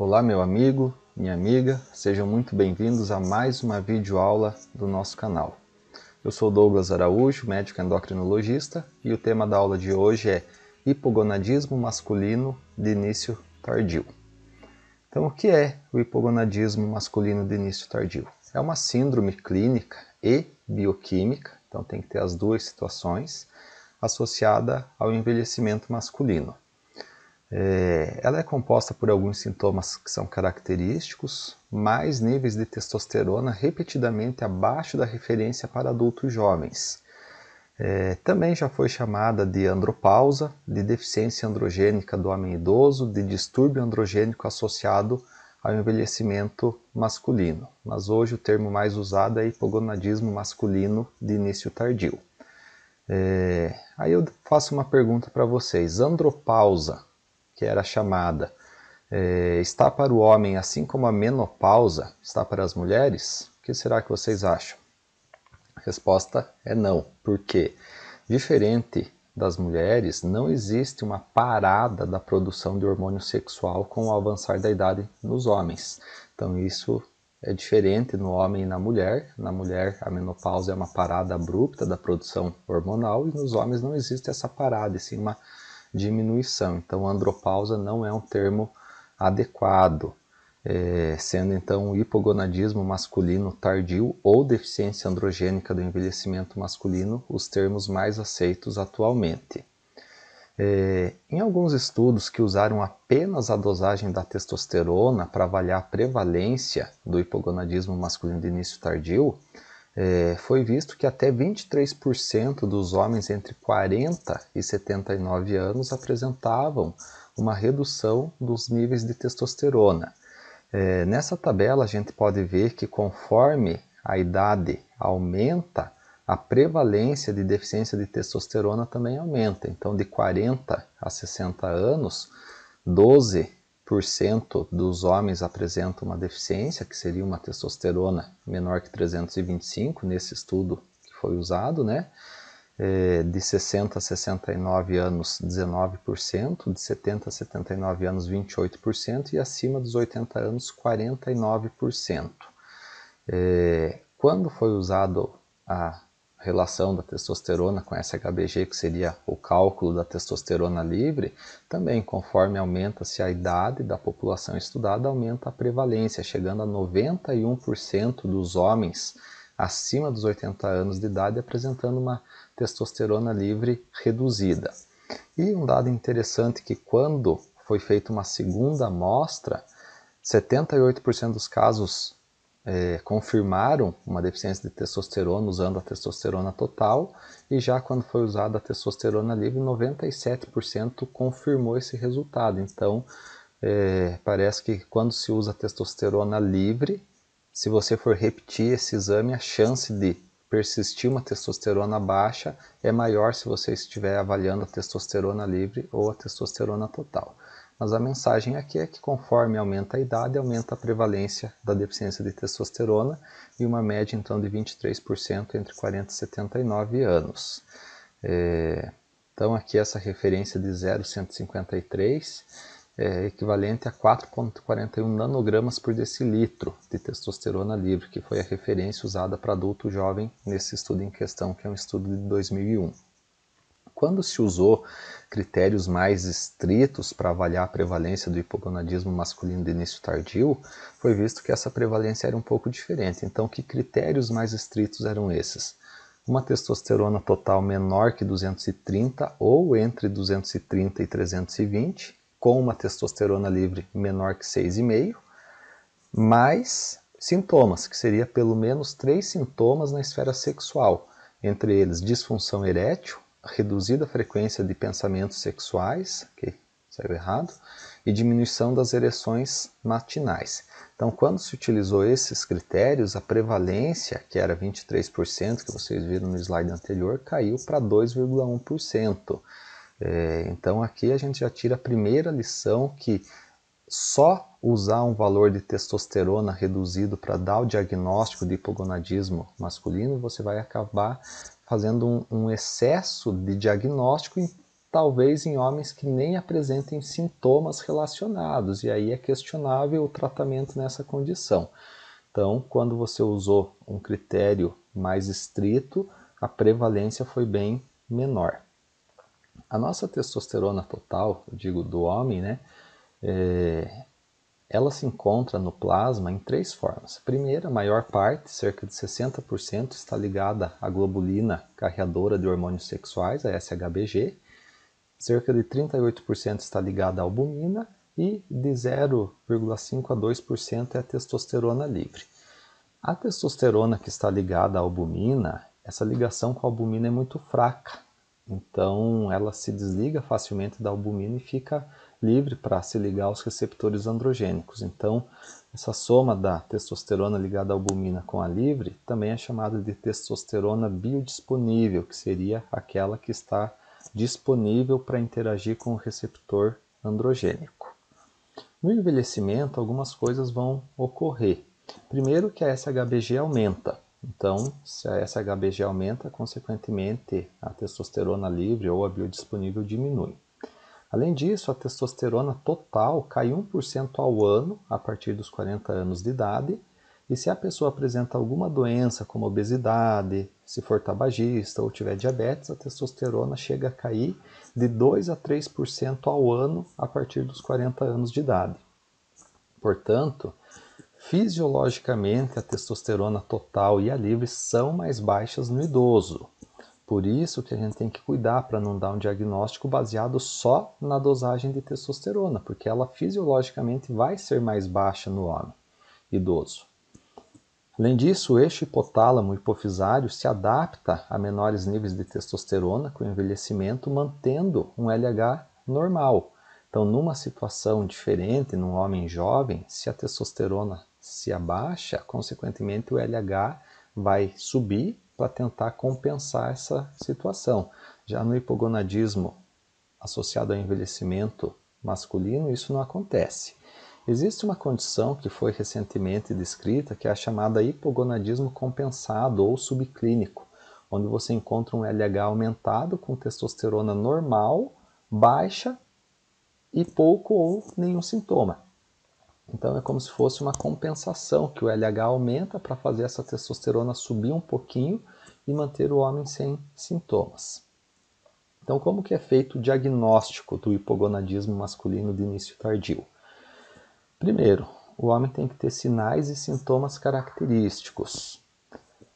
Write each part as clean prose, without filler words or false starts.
Olá meu amigo, minha amiga, sejam muito bem-vindos a mais uma videoaula do nosso canal. Eu sou Douglas Araújo, médico endocrinologista, e o tema da aula de hoje é hipogonadismo masculino de início tardio. Então, o que é o hipogonadismo masculino de início tardio? É uma síndrome clínica e bioquímica, então tem que ter as duas situações, associada ao envelhecimento masculino. Ela é composta por alguns sintomas que são característicos, mais níveis de testosterona repetidamente abaixo da referência para adultos jovens. Também já foi chamada de andropausa, de deficiência androgênica do homem idoso, de distúrbio androgênico associado ao envelhecimento masculino. Mas hoje o termo mais usado é hipogonadismo masculino de início tardio. Aí eu faço uma pergunta para vocês. Andropausa, que era chamada, está para o homem assim como a menopausa está para as mulheres? O que será que vocês acham? A resposta é não. Por quê? Diferente das mulheres, não existe uma parada da produção de hormônio sexual com o avançar da idade nos homens. Então isso é diferente no homem e na mulher. Na mulher, a menopausa é uma parada abrupta da produção hormonal e nos homens não existe essa parada, e sim uma diminuição. Então, andropausa não é um termo adequado, sendo então o hipogonadismo masculino tardio ou deficiência androgênica do envelhecimento masculino os termos mais aceitos atualmente. Em alguns estudos que usaram apenas a dosagem da testosterona para avaliar a prevalência do hipogonadismo masculino de início tardio, foi visto que até 23% dos homens entre 40 e 79 anos apresentavam uma redução dos níveis de testosterona. Nessa tabela a gente pode ver que conforme a idade aumenta, a prevalência de deficiência de testosterona também aumenta. Então, de 40 a 60 anos, 12% dos homens apresentam uma deficiência, que seria uma testosterona menor que 325, nesse estudo que foi usado, né? De 60 a 69 anos, 19%, de 70 a 79 anos, 28%, e acima dos 80 anos, 49%. Quando foi usado a relação da testosterona com SHBG, que seria o cálculo da testosterona livre, também conforme aumenta-se a idade da população estudada, aumenta a prevalência, chegando a 91% dos homens acima dos 80 anos de idade apresentando uma testosterona livre reduzida. E um dado interessante que quando foi feita uma segunda amostra, 78% dos casos confirmaram uma deficiência de testosterona usando a testosterona total, e já quando foi usada a testosterona livre, 97% confirmou esse resultado. Então, parece que quando se usa a testosterona livre, se você for repetir esse exame, a chance de persistir uma testosterona baixa é maior se você estiver avaliando a testosterona livre ou a testosterona total. Mas a mensagem aqui é que conforme aumenta a idade, aumenta a prevalência da deficiência de testosterona, e uma média então de 23% entre 40 e 79 anos. Então aqui essa referência de 0,153 é equivalente a 4,41 nanogramas por decilitro de testosterona livre, que foi a referência usada para adulto jovem nesse estudo em questão, que é um estudo de 2001. Quando se usou critérios mais estritos para avaliar a prevalência do hipogonadismo masculino de início tardio, foi visto que essa prevalência era um pouco diferente. Então, que critérios mais estritos eram esses? Uma testosterona total menor que 230 ou entre 230 e 320, com uma testosterona livre menor que 6,5, mais sintomas, que seria pelo menos 3 sintomas na esfera sexual, entre eles disfunção erétil, reduzida frequência de pensamentos sexuais, que saiu errado, e diminuição das ereções matinais. Então, quando se utilizou esses critérios, a prevalência, que era 23%, que vocês viram no slide anterior, caiu para 2,1%. Então, aqui a gente já tira a primeira lição, que só usar um valor de testosterona reduzido para dar o diagnóstico de hipogonadismo masculino, você vai acabar fazendo um excesso de diagnóstico talvez em homens que nem apresentem sintomas relacionados, e aí é questionável o tratamento nessa condição. Então, quando você usou um critério mais estrito, a prevalência foi bem menor. A nossa testosterona total, eu digo do homem, né, ela se encontra no plasma em 3 formas. A primeira, a maior parte, cerca de 60%, está ligada à globulina carreadora de hormônios sexuais, a SHBG. Cerca de 38% está ligada à albumina e de 0,5 a 2% é a testosterona livre. A testosterona que está ligada à albumina, essa ligação com a albumina é muito fraca. Então ela se desliga facilmente da albumina e fica livre para se ligar aos receptores androgênicos. Então essa soma da testosterona ligada à albumina com a livre também é chamada de testosterona biodisponível, que seria aquela que está disponível para interagir com o receptor androgênico. No envelhecimento, algumas coisas vão ocorrer. Primeiro que a SHBG aumenta. Então, se a SHBG aumenta, consequentemente, a testosterona livre ou a biodisponível diminui. Além disso, a testosterona total cai 1% ao ano a partir dos 40 anos de idade, e se a pessoa apresenta alguma doença como obesidade, se for tabagista ou tiver diabetes, a testosterona chega a cair de 2 a 3% ao ano a partir dos 40 anos de idade. Portanto, fisiologicamente a testosterona total e a livre são mais baixas no idoso. Por isso que a gente tem que cuidar para não dar um diagnóstico baseado só na dosagem de testosterona, porque ela fisiologicamente vai ser mais baixa no homem idoso. Além disso, o eixo hipotálamo hipofisário se adapta a menores níveis de testosterona com o envelhecimento, mantendo um LH normal. Então, numa situação diferente, num homem jovem, se a testosterona se abaixa, consequentemente o LH vai subir para tentar compensar essa situação. Já no hipogonadismo associado ao envelhecimento masculino, isso não acontece. Existe uma condição que foi recentemente descrita, que é a chamada hipogonadismo compensado ou subclínico, onde você encontra um LH aumentado com testosterona normal, baixa e pouco ou nenhum sintoma. Então é como se fosse uma compensação, que o LH aumenta para fazer essa testosterona subir um pouquinho e manter o homem sem sintomas. Então como que é feito o diagnóstico do hipogonadismo masculino de início tardio? Primeiro, o homem tem que ter sinais e sintomas característicos.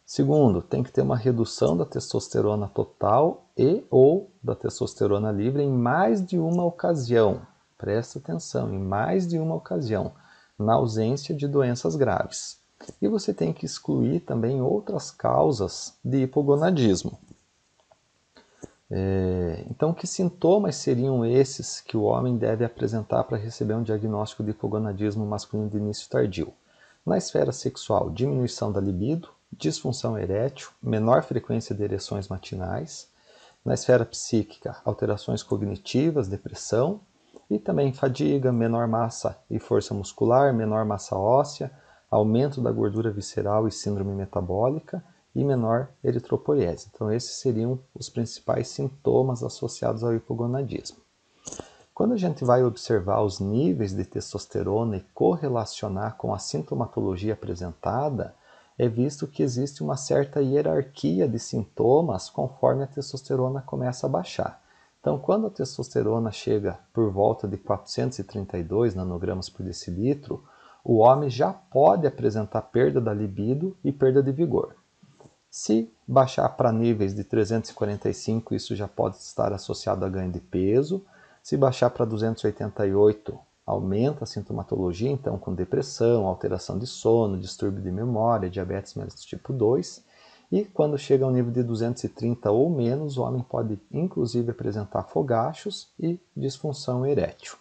Segundo, tem que ter uma redução da testosterona total e ou da testosterona livre em mais de uma ocasião. Presta atenção, em mais de uma ocasião, na ausência de doenças graves. E você tem que excluir também outras causas de hipogonadismo. Então, que sintomas seriam esses que o homem deve apresentar para receber um diagnóstico de hipogonadismo masculino de início tardio? Na esfera sexual, diminuição da libido, disfunção erétil, menor frequência de ereções matinais. Na esfera psíquica, alterações cognitivas, depressão e também fadiga, menor massa e força muscular, menor massa óssea, aumento da gordura visceral e síndrome metabólica e menor eritropoiese. Então esses seriam os principais sintomas associados ao hipogonadismo. Quando a gente vai observar os níveis de testosterona e correlacionar com a sintomatologia apresentada, é visto que existe uma certa hierarquia de sintomas conforme a testosterona começa a baixar. Então, quando a testosterona chega por volta de 432 nanogramas por decilitro, o homem já pode apresentar perda da libido e perda de vigor. Se baixar para níveis de 345, isso já pode estar associado a ganho de peso. Se baixar para 288, aumenta a sintomatologia, então com depressão, alteração de sono, distúrbio de memória, diabetes mellitus tipo 2. E quando chega ao nível de 230 ou menos, o homem pode inclusive apresentar fogachos e disfunção erétil.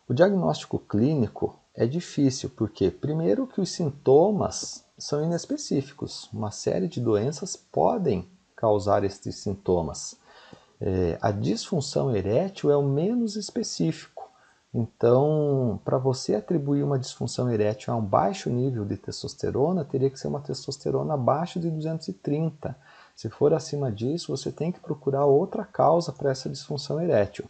O diagnóstico clínico é difícil porque, primeiro, que os sintomas são inespecíficos. Uma série de doenças podem causar estes sintomas. A disfunção erétil é o menos específico. Então, para você atribuir uma disfunção erétil a um baixo nível de testosterona, teria que ser uma testosterona abaixo de 230. Se for acima disso, você tem que procurar outra causa para essa disfunção erétil.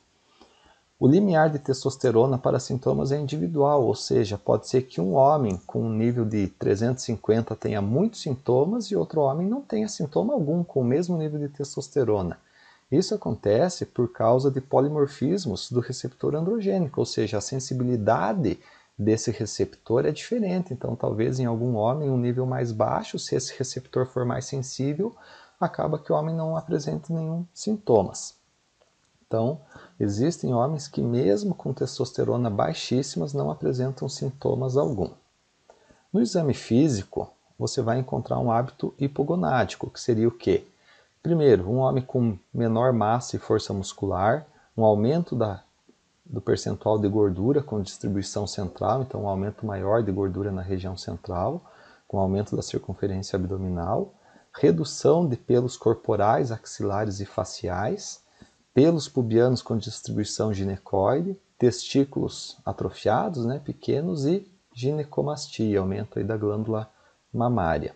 O limiar de testosterona para sintomas é individual, ou seja, pode ser que um homem com um nível de 350 tenha muitos sintomas e outro homem não tenha sintoma algum com o mesmo nível de testosterona. Isso acontece por causa de polimorfismos do receptor androgênico, ou seja, a sensibilidade desse receptor é diferente. Então, talvez em algum homem um nível mais baixo, se esse receptor for mais sensível, acaba que o homem não apresenta nenhum sintomas. Então, existem homens que mesmo com testosterona baixíssimas não apresentam sintomas algum. No exame físico, você vai encontrar um hábito hipogonádico, que seria o quê? Primeiro, um homem com menor massa e força muscular, um aumento do percentual de gordura com distribuição central, então um aumento maior de gordura na região central, com aumento da circunferência abdominal, redução de pelos corporais, axilares e faciais, pelos pubianos com distribuição ginecoide, testículos atrofiados, pequenos, e ginecomastia, aumento aí da glândula mamária.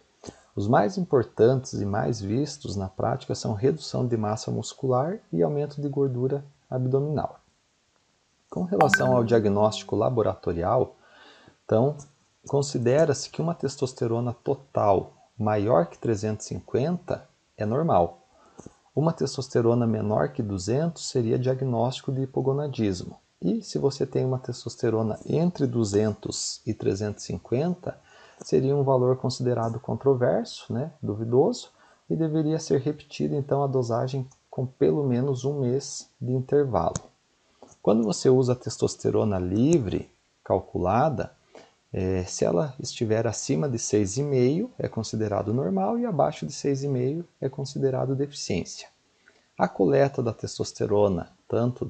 Os mais importantes e mais vistos na prática são redução de massa muscular e aumento de gordura abdominal. Com relação ao diagnóstico laboratorial, então, considera-se que uma testosterona total maior que 350 é normal. Uma testosterona menor que 200 seria diagnóstico de hipogonadismo. E se você tem uma testosterona entre 200 e 350, seria um valor considerado controverso, duvidoso, e deveria ser repetida então a dosagem com pelo menos um mês de intervalo. Quando você usa a testosterona livre, calculada, se ela estiver acima de 6,5 é considerado normal e abaixo de 6,5 é considerado deficiência. A coleta da testosterona, tanto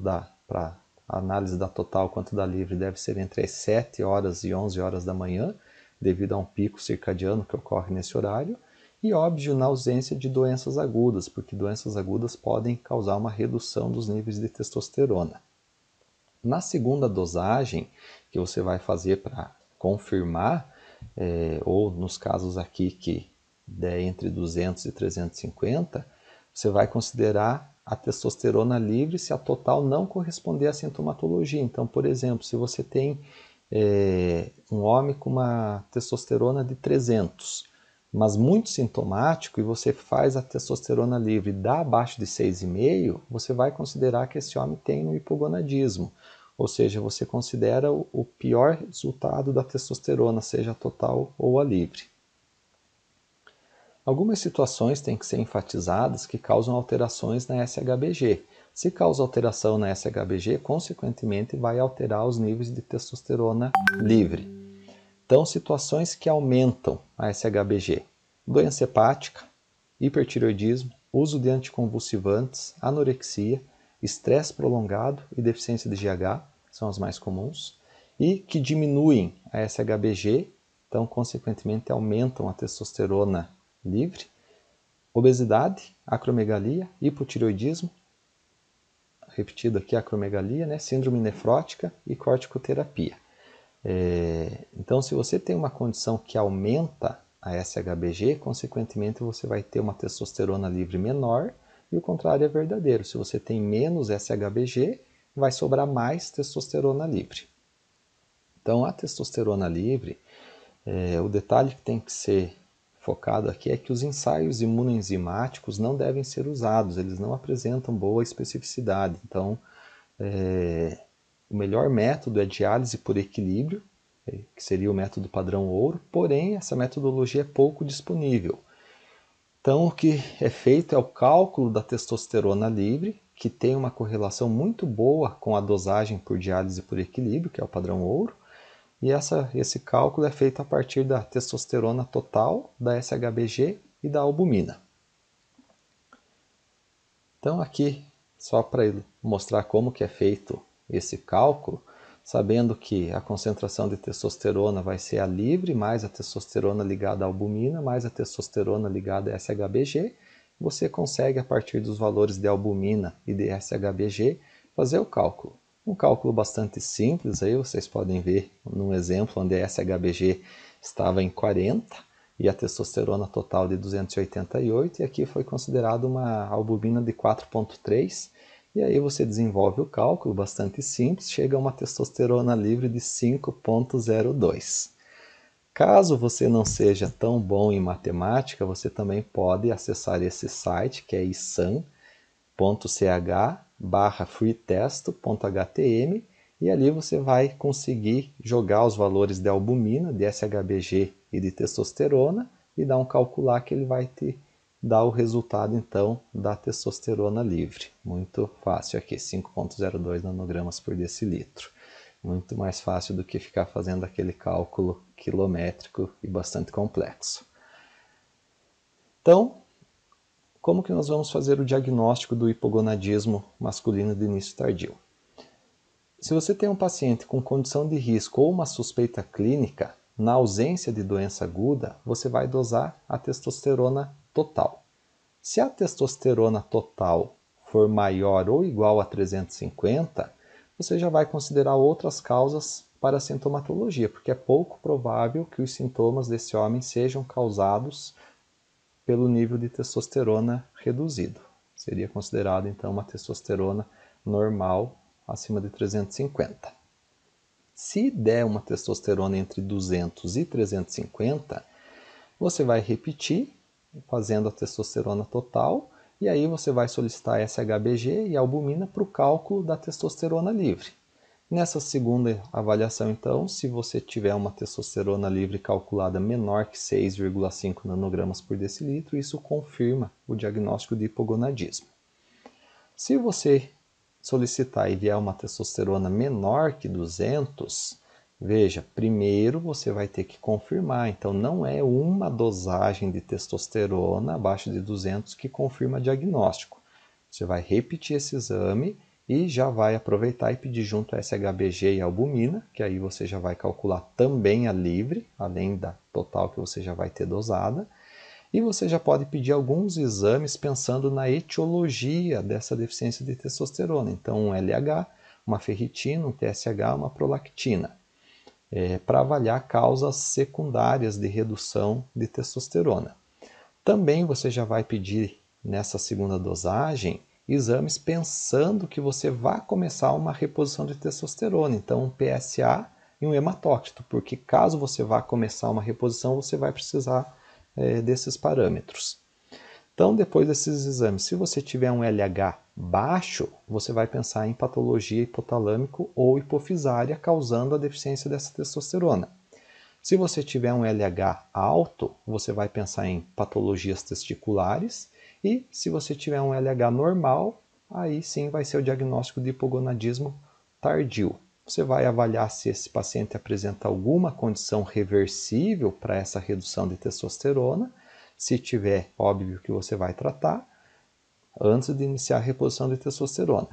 para a análise da total quanto da livre, deve ser entre as 7 horas e 11 horas da manhã, devido a um pico circadiano que ocorre nesse horário, e óbvio na ausência de doenças agudas, porque doenças agudas podem causar uma redução dos níveis de testosterona. Na segunda dosagem que você vai fazer para confirmar, ou nos casos aqui que der entre 200 e 350, você vai considerar a testosterona livre se a total não corresponder à sintomatologia. Então, por exemplo, se você tem um homem com uma testosterona de 300, mas muito sintomático, e você faz a testosterona livre e dá abaixo de 6,5, você vai considerar que esse homem tem um hipogonadismo. Ou seja, você considera o pior resultado da testosterona, seja a total ou a livre. Algumas situações têm que ser enfatizadas que causam alterações na SHBG. Se causa alteração na SHBG, consequentemente vai alterar os níveis de testosterona livre. Então, situações que aumentam a SHBG: doença hepática, hipertireoidismo, uso de anticonvulsivantes, anorexia, estresse prolongado e deficiência de GH, são as mais comuns, e que diminuem a SHBG, então, consequentemente, aumentam a testosterona livre, obesidade, acromegalia, hipotireoidismo, repetido aqui, acromegalia, síndrome nefrótica e corticoterapia. Então, se você tem uma condição que aumenta a SHBG, consequentemente você vai ter uma testosterona livre menor, e o contrário é verdadeiro. Se você tem menos SHBG, vai sobrar mais testosterona livre. Então, a testosterona livre, o detalhe que tem que ser focado aqui é que os ensaios imunoenzimáticos não devem ser usados, eles não apresentam boa especificidade. Então, o melhor método é diálise por equilíbrio, que seria o método padrão ouro, porém essa metodologia é pouco disponível. Então, o que é feito é o cálculo da testosterona livre, que tem uma correlação muito boa com a dosagem por diálise por equilíbrio, que é o padrão ouro, e esse cálculo é feito a partir da testosterona total, da SHBG e da albumina. Então aqui, só para mostrar como que é feito esse cálculo, sabendo que a concentração de testosterona vai ser a livre, mais a testosterona ligada à albumina, mais a testosterona ligada à SHBG, você consegue, a partir dos valores de albumina e de SHBG, fazer o cálculo. Um cálculo bastante simples, aí vocês podem ver num exemplo onde a SHBG estava em 40, e a testosterona total de 288, e aqui foi considerado uma albumina de 4,3, e aí você desenvolve o cálculo, bastante simples, chega a uma testosterona livre de 5,02. Caso você não seja tão bom em matemática, você também pode acessar esse site, que é isan.ch/freetesto.htm, e ali você vai conseguir jogar os valores de albumina, de SHBG e de testosterona e dar um calcular que ele vai te dar o resultado então da testosterona livre. Muito fácil aqui, 5,02 nanogramas por decilitro. Muito mais fácil do que ficar fazendo aquele cálculo quilométrico e bastante complexo. Então, como que nós vamos fazer o diagnóstico do hipogonadismo masculino de início tardio? Se você tem um paciente com condição de risco ou uma suspeita clínica, na ausência de doença aguda, você vai dosar a testosterona total. Se a testosterona total for maior ou igual a 350, você já vai considerar outras causas para a sintomatologia, porque é pouco provável que os sintomas desse homem sejam causados pelo nível de testosterona reduzido. Seria considerado então uma testosterona normal acima de 350. Se der uma testosterona entre 200 e 350, você vai repetir fazendo a testosterona total, e aí você vai solicitar SHBG e albumina para o cálculo da testosterona livre. Nessa segunda avaliação, então, se você tiver uma testosterona livre calculada menor que 6,5 nanogramas por decilitro, isso confirma o diagnóstico de hipogonadismo. Se você solicitar e vier uma testosterona menor que 200, veja, primeiro você vai ter que confirmar, então não é uma dosagem de testosterona abaixo de 200 que confirma diagnóstico. Você vai repetir esse exame e já vai aproveitar e pedir junto a SHBG e a albumina, que aí você já vai calcular também a livre, além da total que você já vai ter dosada. E você já pode pedir alguns exames pensando na etiologia dessa deficiência de testosterona. Então, um LH, uma ferritina, um TSH, uma prolactina, para avaliar causas secundárias de redução de testosterona. Também você já vai pedir, nessa segunda dosagem, exames pensando que você vai começar uma reposição de testosterona. Então, um PSA e um hematócrito, porque caso você vá começar uma reposição, você vai precisar desses parâmetros. Então, depois desses exames, se você tiver um LH baixo, você vai pensar em patologia hipotalâmico ou hipofisária causando a deficiência dessa testosterona. Se você tiver um LH alto, você vai pensar em patologias testiculares, e se você tiver um LH normal, aí sim vai ser o diagnóstico de hipogonadismo tardio. Você vai avaliar se esse paciente apresenta alguma condição reversível para essa redução de testosterona. Se tiver, óbvio que você vai tratar antes de iniciar a reposição de testosterona.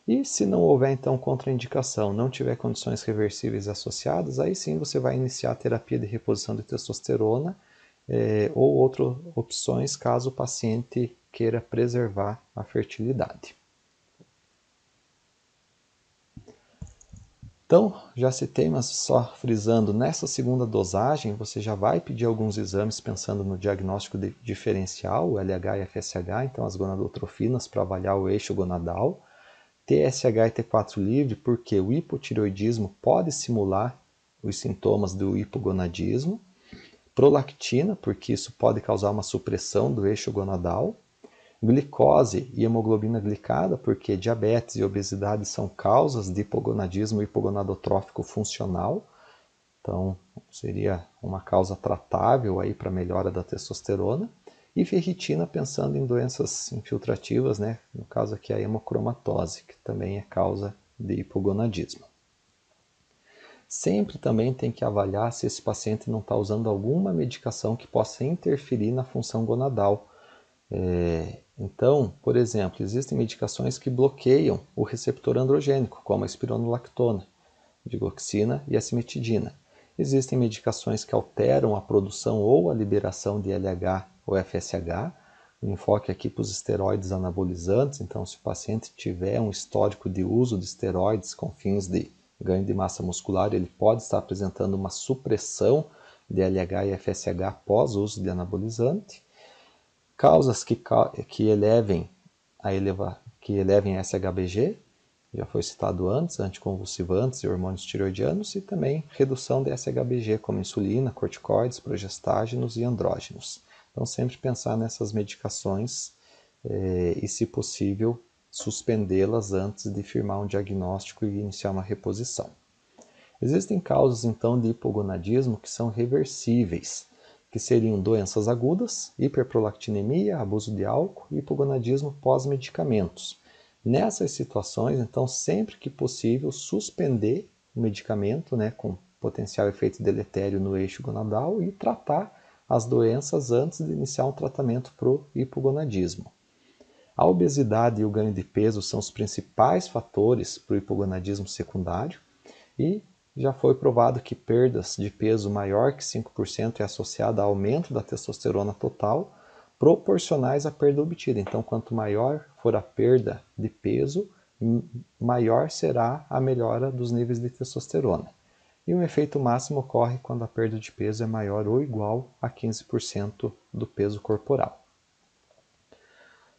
E se não houver então contraindicação, não tiver condições reversíveis associadas, aí sim você vai iniciar a terapia de reposição de testosterona ou outras opções caso o paciente queira preservar a fertilidade. Então, já citei, mas só frisando, nessa segunda dosagem você já vai pedir alguns exames pensando no diagnóstico diferencial, o LH e FSH, então as gonadotrofinas para avaliar o eixo gonadal, TSH e T4 livre, porque o hipotireoidismo pode simular os sintomas do hipogonadismo, prolactina, porque isso pode causar uma supressão do eixo gonadal, glicose e hemoglobina glicada, porque diabetes e obesidade são causas de hipogonadismo hipogonadotrófico funcional, então seria uma causa tratável aí para melhora da testosterona, e ferritina pensando em doenças infiltrativas, né? No caso aqui a hemocromatose, que também é causa de hipogonadismo. Sempre também tem que avaliar se esse paciente não está usando alguma medicação que possa interferir na função gonadal. Então, por exemplo, existem medicações que bloqueiam o receptor androgênico, como a espironolactona, digoxina e a cimetidina. Existem medicações que alteram a produção ou a liberação de LH ou FSH. O enfoque aqui para os esteroides anabolizantes, então se o paciente tiver um histórico de uso de esteroides com fins de ganho de massa muscular, ele pode estar apresentando uma supressão DLH e FSH pós uso de anabolizante, causas que elevem a SHBG, já foi citado antes, anticonvulsivantes e hormônios tiroidianos, e também redução de SHBG, como insulina, corticoides, progestágenos e andrógenos. Então, sempre pensar nessas medicações e, se possível, suspendê-las antes de firmar um diagnóstico e iniciar uma reposição. Existem causas, então, de hipogonadismo que são reversíveis, que seriam doenças agudas, hiperprolactinemia, abuso de álcool e hipogonadismo pós-medicamentos. Nessas situações, então, sempre que possível, suspender o medicamento, com potencial efeito deletério no eixo gonadal, e tratar as doenças antes de iniciar um tratamento para o hipogonadismo. A obesidade e o ganho de peso são os principais fatores para o hipogonadismo secundário, e já foi provado que perdas de peso maior que 5% é associada a aumento da testosterona total, proporcionais à perda obtida. Então, quanto maior for a perda de peso, maior será a melhora dos níveis de testosterona. E um efeito máximo ocorre quando a perda de peso é maior ou igual a 15% do peso corporal.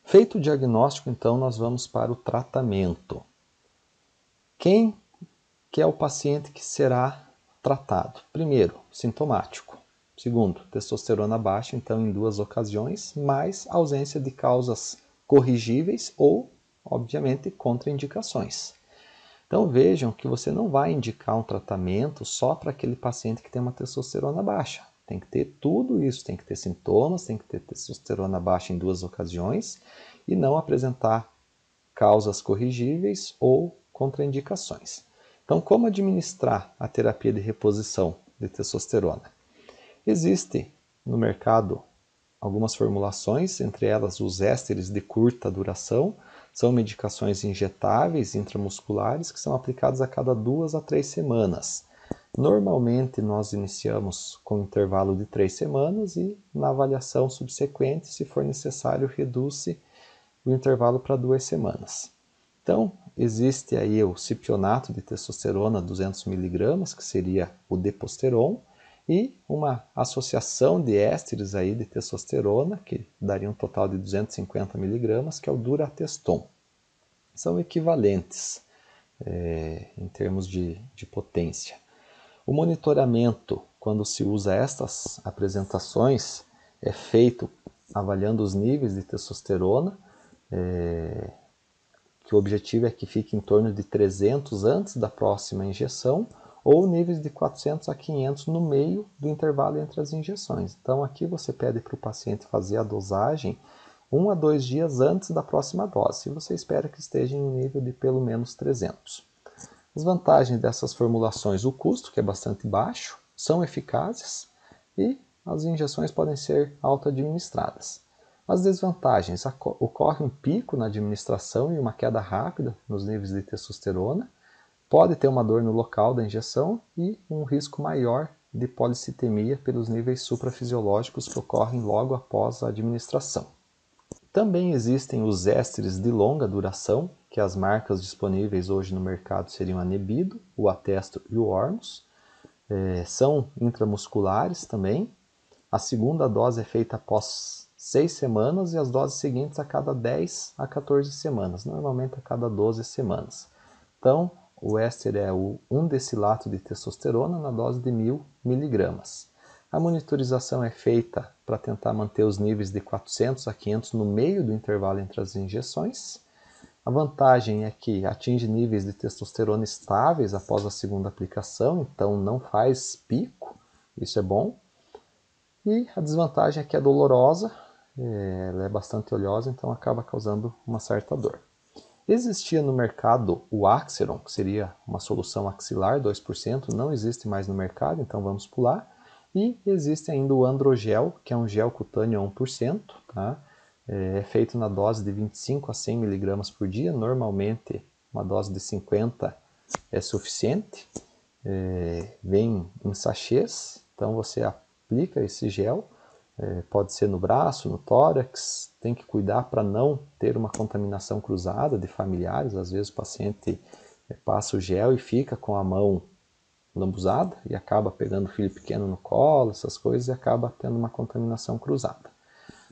Feito o diagnóstico, então, nós vamos para o tratamento. Quem que é o paciente que será tratado? Primeiro, sintomático. Segundo, testosterona baixa, então em 2 ocasiões, mais ausência de causas corrigíveis ou, obviamente, contraindicações. Então vejam que você não vai indicar um tratamento só para aquele paciente que tem uma testosterona baixa. Tem que ter tudo isso, tem que ter sintomas, tem que ter testosterona baixa em 2 ocasiões e não apresentar causas corrigíveis ou contraindicações. Então, como administrar a terapia de reposição de testosterona? Existe no mercado algumas formulações, entre elas os ésteres de curta duração, são medicações injetáveis intramusculares que são aplicadas a cada 2 a 3 semanas. Normalmente nós iniciamos com um intervalo de 3 semanas e na avaliação subsequente, se for necessário, reduz-se o intervalo para 2 semanas. Então, existe aí o cipionato de testosterona 200 mg, que seria o Deposteron, e uma associação de ésteres aí de testosterona, que daria um total de 250 mg, que é o Durateston. São equivalentes em termos de potência. O monitoramento, quando se usa estas apresentações, é feito avaliando os níveis de testosterona, que o objetivo é que fique em torno de 300 antes da próxima injeção ou níveis de 400 a 500 no meio do intervalo entre as injeções. Então aqui você pede para o paciente fazer a dosagem 1 a 2 dias antes da próxima dose, e você espera que esteja em um nível de pelo menos 300. As vantagens dessas formulações: o custo, que é bastante baixo, são eficazes e as injeções podem ser auto-administradas. As desvantagens: ocorre um pico na administração e uma queda rápida nos níveis de testosterona, pode ter uma dor no local da injeção e um risco maior de policitemia pelos níveis suprafisiológicos que ocorrem logo após a administração. Também existem os ésteres de longa duração, que as marcas disponíveis hoje no mercado seriam a Nebido, o Atesto e o Ormus. São intramusculares também. A segunda dose é feita após 6 semanas e as doses seguintes a cada 10 a 14 semanas, normalmente a cada 12 semanas. Então, o éster é o 1 decilato de testosterona na dose de 1000 mg. A monitorização é feita para tentar manter os níveis de 400 a 500 no meio do intervalo entre as injeções. A vantagem é que atinge níveis de testosterona estáveis após a segunda aplicação, então não faz pico, isso é bom. E a desvantagem é que é dolorosa, ela é bastante oleosa, então acaba causando uma certa dor. Existia no mercado o Axiron, que seria uma solução axilar, 2%, não existe mais no mercado, então vamos pular. E existe ainda o Androgel, que é um gel cutâneo a 1%, tá? É feito na dose de 25 a 100 mg por dia, normalmente uma dose de 50 é suficiente. Vem em sachês, então você aplica esse gel, pode ser no braço, no tórax, tem que cuidar para não ter uma contaminação cruzada de familiares, às vezes o paciente passa o gel e fica com a mão lambuzada e acaba pegando filho pequeno no colo, essas coisas, e acaba tendo uma contaminação cruzada.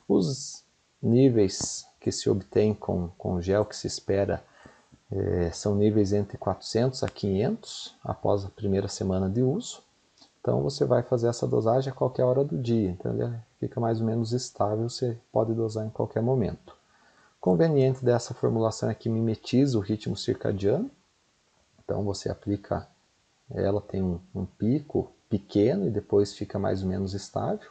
Os níveis que se obtém com o gel que se espera são níveis entre 400 a 500 após a primeira semana de uso. Então você vai fazer essa dosagem a qualquer hora do dia, então ele fica mais ou menos estável, você pode dosar em qualquer momento. Conveniente dessa formulação é que mimetiza o ritmo circadiano, então você aplica, ela tem um pico pequeno e depois fica mais ou menos estável.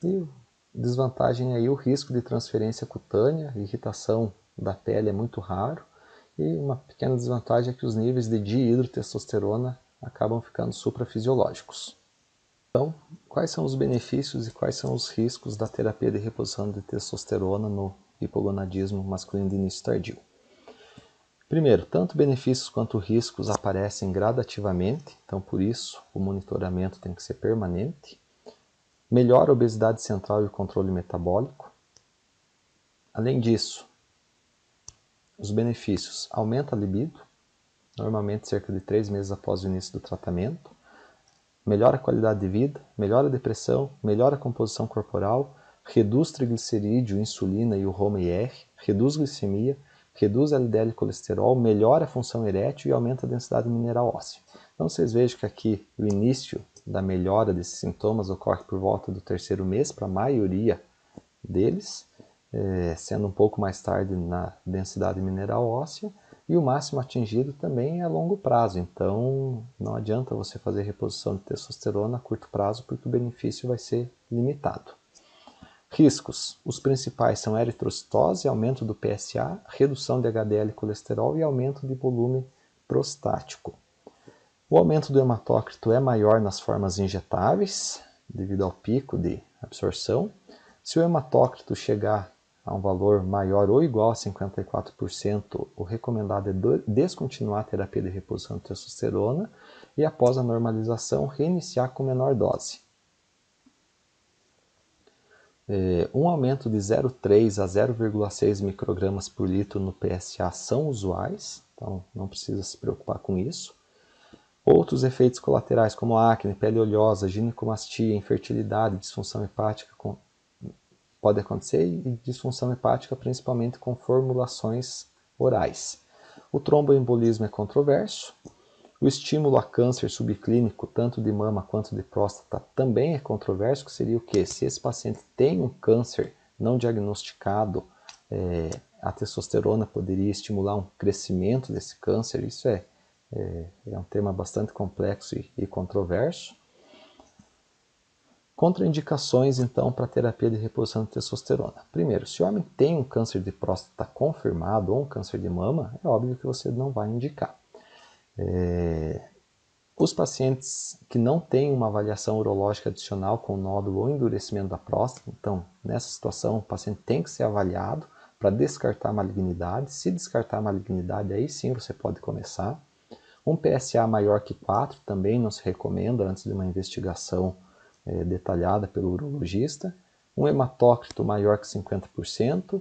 E desvantagem aí o risco de transferência cutânea, irritação da pele é muito raro, e uma pequena desvantagem é que os níveis de dihidrotestosterona acabam ficando suprafisiológicos. Então, quais são os benefícios e quais são os riscos da terapia de reposição de testosterona no hipogonadismo masculino de início tardio? Primeiro, tanto benefícios quanto riscos aparecem gradativamente, então por isso o monitoramento tem que ser permanente. Melhora a obesidade central e o controle metabólico. Além disso, os benefícios: aumenta a libido, normalmente cerca de 3 meses após o início do tratamento. Melhora a qualidade de vida, melhora a depressão, melhora a composição corporal, reduz triglicerídeo, insulina e o HOMA-IR, reduz glicemia, reduz LDL e colesterol, melhora a função erétil e aumenta a densidade mineral óssea. Então vocês vejam que aqui o início da melhora desses sintomas ocorre por volta do 3º mês para a maioria deles, sendo um pouco mais tarde na densidade mineral óssea, e o máximo atingido também é a longo prazo, então não adianta você fazer reposição de testosterona a curto prazo porque o benefício vai ser limitado. Riscos: os principais são eritrocitose, aumento do PSA, redução de HDL e colesterol e aumento de volume prostático. O aumento do hematócrito é maior nas formas injetáveis, devido ao pico de absorção. Se o hematócrito chegar a um valor maior ou igual a 54%, o recomendado é descontinuar a terapia de reposição de testosterona e, após a normalização, reiniciar com menor dose. Um aumento de 0,3 a 0,6 microgramas por litro no PSA são usuais, então não precisa se preocupar com isso. Outros efeitos colaterais, como acne, pele oleosa, ginecomastia, infertilidade, disfunção hepática, pode acontecer, e disfunção hepática principalmente com formulações orais. O tromboembolismo é controverso. O estímulo a câncer subclínico, tanto de mama quanto de próstata, também é controverso, que seria o quê? Se esse paciente tem um câncer não diagnosticado, a testosterona poderia estimular um crescimento desse câncer. Isso é um tema bastante complexo e controverso. Contraindicações, então, para a terapia de reposição de testosterona. Primeiro, se o homem tem um câncer de próstata confirmado ou um câncer de mama, é óbvio que você não vai indicar. Os pacientes que não têm uma avaliação urológica adicional com nódulo ou endurecimento da próstata, então, nessa situação, o paciente tem que ser avaliado para descartar a malignidade. Se descartar a malignidade, aí sim você pode começar. Um PSA maior que 4 também não se recomenda antes de uma investigação detalhada pelo urologista. Um hematócrito maior que 50%.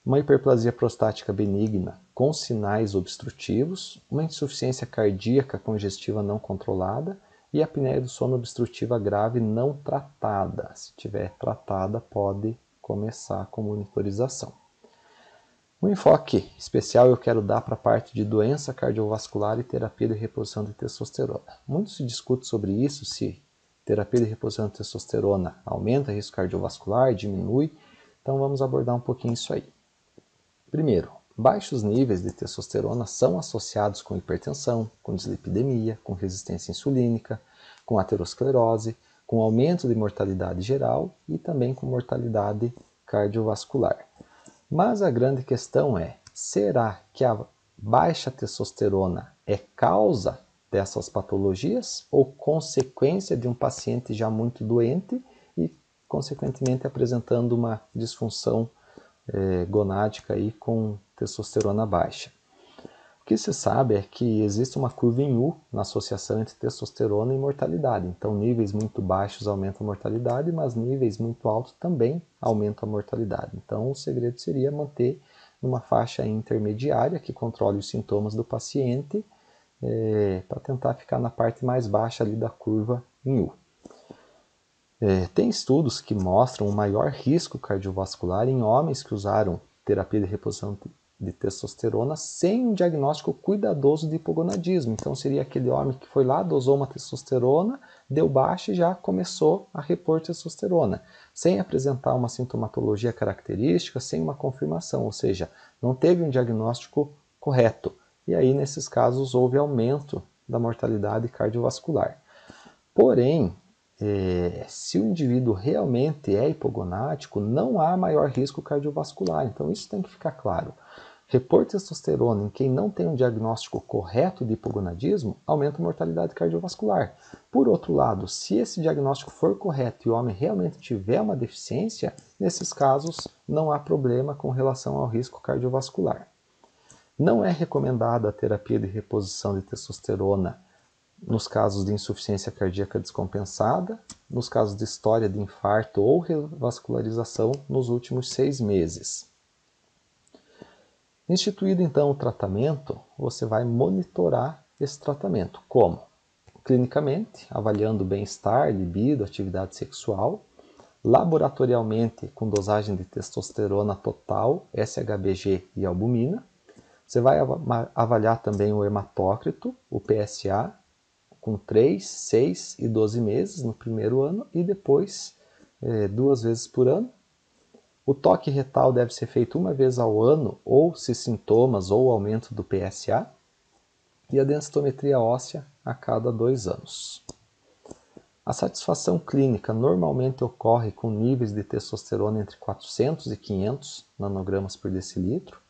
Uma hiperplasia prostática benigna com sinais obstrutivos, uma insuficiência cardíaca congestiva não controlada e a apneia do sono obstrutiva grave não tratada. Se tiver tratada, pode começar com monitorização. Um enfoque especial eu quero dar para a parte de doença cardiovascular e terapia de reposição de testosterona. Muito se discute sobre isso, se terapia de reposição de testosterona aumenta o risco cardiovascular, diminui. Então vamos abordar um pouquinho isso aí. Primeiro, baixos níveis de testosterona são associados com hipertensão, com dislipidemia, com resistência insulínica, com aterosclerose, com aumento de mortalidade geral e também com mortalidade cardiovascular. Mas a grande questão é, será que a baixa testosterona é causa dessas patologias ou consequência de um paciente já muito doente e, consequentemente, apresentando uma disfunção gonádica aí com testosterona baixa? O que se sabe é que existe uma curva em U na associação entre testosterona e mortalidade. Então, níveis muito baixos aumentam a mortalidade, mas níveis muito altos também aumentam a mortalidade. Então, o segredo seria manter numa faixa intermediária que controle os sintomas do paciente para tentar ficar na parte mais baixa ali da curva em U. Tem estudos que mostram um maior risco cardiovascular em homens que usaram terapia de reposição de testosterona sem um diagnóstico cuidadoso de hipogonadismo. Então seria aquele homem que foi lá, dosou uma testosterona, deu baixa e já começou a repor testosterona, sem apresentar uma sintomatologia característica, sem uma confirmação, ou seja, não teve um diagnóstico correto. E aí, nesses casos, houve aumento da mortalidade cardiovascular. Porém, se o indivíduo realmente é hipogonádico, não há maior risco cardiovascular. Então isso tem que ficar claro. Repor testosterona em quem não tem um diagnóstico correto de hipogonadismo aumenta a mortalidade cardiovascular. Por outro lado, se esse diagnóstico for correto e o homem realmente tiver uma deficiência, nesses casos não há problema com relação ao risco cardiovascular. Não é recomendada a terapia de reposição de testosterona nos casos de insuficiência cardíaca descompensada, nos casos de história de infarto ou revascularização nos últimos 6 meses. Instituído então o tratamento, você vai monitorar esse tratamento. Como? Clinicamente, avaliando o bem-estar, libido, atividade sexual, laboratorialmente com dosagem de testosterona total, SHBG e albumina. Você vai avaliar também o hematócrito, o PSA, com 3, 6 e 12 meses no primeiro ano e depois 2 vezes por ano. O toque retal deve ser feito uma vez ao ano, ou se sintomas ou aumento do PSA, e a densitometria óssea a cada 2 anos. A satisfação clínica normalmente ocorre com níveis de testosterona entre 400 e 500 nanogramas por decilitro,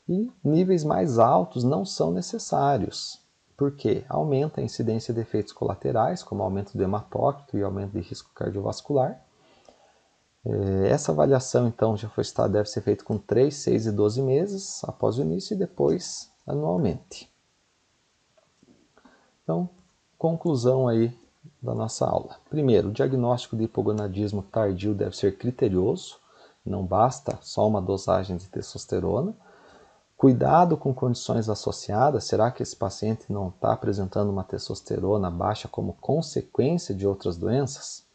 e níveis mais altos não são necessários, porque aumenta a incidência de efeitos colaterais, como aumento do hematócrito e aumento de risco cardiovascular. Essa avaliação, então, já foi citada, deve ser feita com 3, 6 e 12 meses após o início e depois anualmente. Então, conclusão aí da nossa aula. Primeiro, o diagnóstico de hipogonadismo tardio deve ser criterioso, não basta só uma dosagem de testosterona. Cuidado com condições associadas, será que esse paciente não está apresentando uma testosterona baixa como consequência de outras doenças?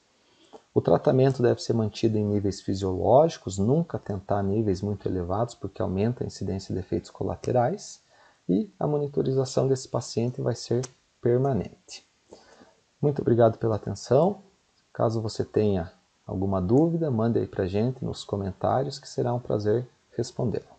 O tratamento deve ser mantido em níveis fisiológicos, nunca tentar níveis muito elevados, porque aumenta a incidência de efeitos colaterais, e a monitorização desse paciente vai ser permanente. Muito obrigado pela atenção. Caso você tenha alguma dúvida, mande aí para a gente nos comentários, que será um prazer respondê-la.